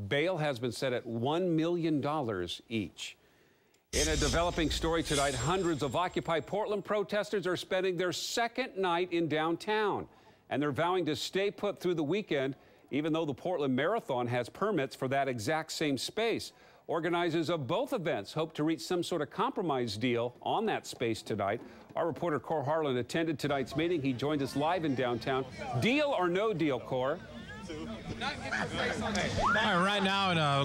Bail has been set at $1 million each. In a developing story tonight, hundreds of Occupy Portland protesters are spending their second night in downtown, and they're vowing to stay put through the weekend, even though the Portland Marathon has permits for that exact same space. Organizers of both events hope to reach some sort of compromise deal on that space tonight. Our reporter, Cor Harlan, attended tonight's meeting. He joined us live in downtown. Deal or no deal, Cor? Right now,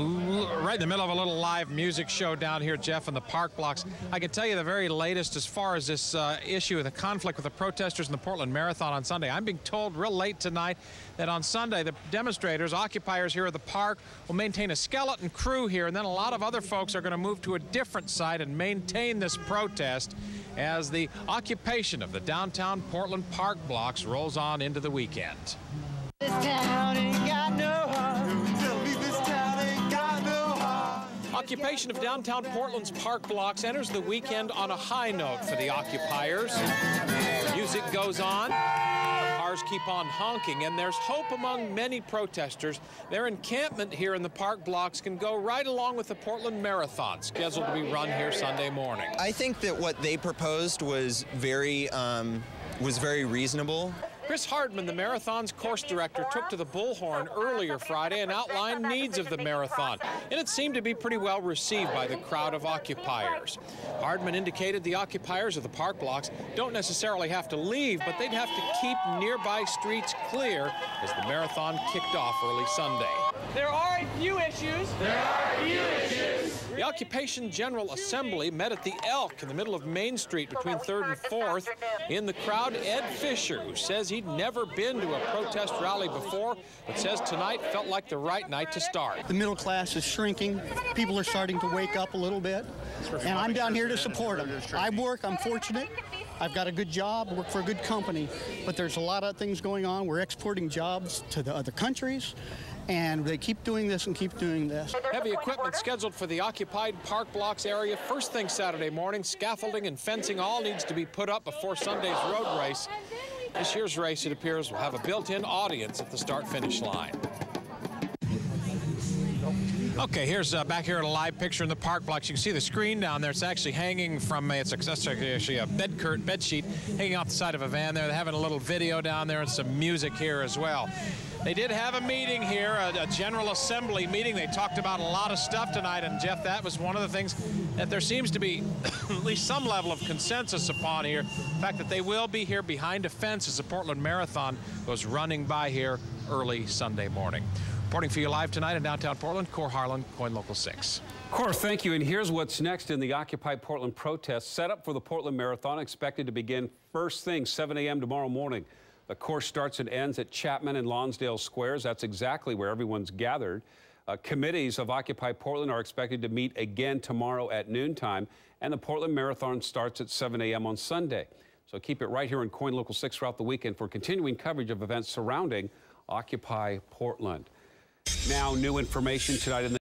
right in the middle of a little live music show down here, Jeff, in the park blocks. I can tell you the very latest as far as this issue of the conflict with the protesters in the Portland Marathon on Sunday. I'm being told real late tonight that on Sunday, the demonstrators, occupiers here at the park, will maintain a skeleton crew here, and then a lot of other folks are going to move to a different site and maintain this protest as the occupation of the downtown Portland park blocks rolls on into the weekend. This town ain't got no heart. Tell me this town ain't got no heart. Occupation of downtown Portland's park blocks enters the weekend on a high note for the occupiers. Music goes on, cars keep on honking, and there's hope among many protesters. Their encampment here in the park blocks can go right along with the Portland Marathon, scheduled to be run here Sunday morning. I think that what they proposed was very reasonable. Chris Hardman, the marathon's course director, took to the bullhorn earlier Friday and outlined needs of the marathon, and it seemed to be pretty well received by the crowd of occupiers. Hardman indicated the occupiers of the park blocks don't necessarily have to leave, but they'd have to keep nearby streets clear as the marathon kicked off early Sunday. There are a few issues. The Occupation General Assembly met at the Elk in the middle of Main Street between 3rd and 4th. In the crowd, Ed Fisher, who says he'd never been to a protest rally before, but says tonight felt like the right night to start. The middle class is shrinking. People are starting to wake up a little bit, and I'm down here to support them. I'm fortunate. I've got a good job, work for a good company, but there's a lot of things going on. We're exporting jobs to the other countries, and they keep doing this and keep doing this. Heavy equipment scheduled for the occupied park blocks area first thing Saturday morning. Scaffolding and fencing all needs to be put up before Sunday's road race. This year's race, it appears, will have a built-in audience at the start-finish line. Okay, here's back here at a live picture in the park blocks. You can see the screen down there. It's actually hanging from it's actually a bed sheet hanging off the side of a van there. They're having a little video down there and some music here as well. They did have a meeting here, a General Assembly meeting. They talked about a lot of stuff tonight, and Jeff, that was one of the things that there seems to be at least some level of consensus upon here. The fact that they will be here behind a fence as the Portland Marathon goes running by here early Sunday morning. Reporting for you live tonight in downtown Portland, Cor Harlan, KOIN Local 6. Cor, thank you. And here's what's next in the Occupy Portland protest. Set up for the Portland Marathon, expected to begin first thing 7 a.m. tomorrow morning. The course starts and ends at Chapman and Lonsdale Squares. That's exactly where everyone's gathered. Committees of Occupy Portland are expected to meet again tomorrow at noontime, and the Portland Marathon starts at 7 a.m. on Sunday. So keep it right here on KOIN Local 6 throughout the weekend for continuing coverage of events surrounding Occupy Portland. Now, new information tonight in the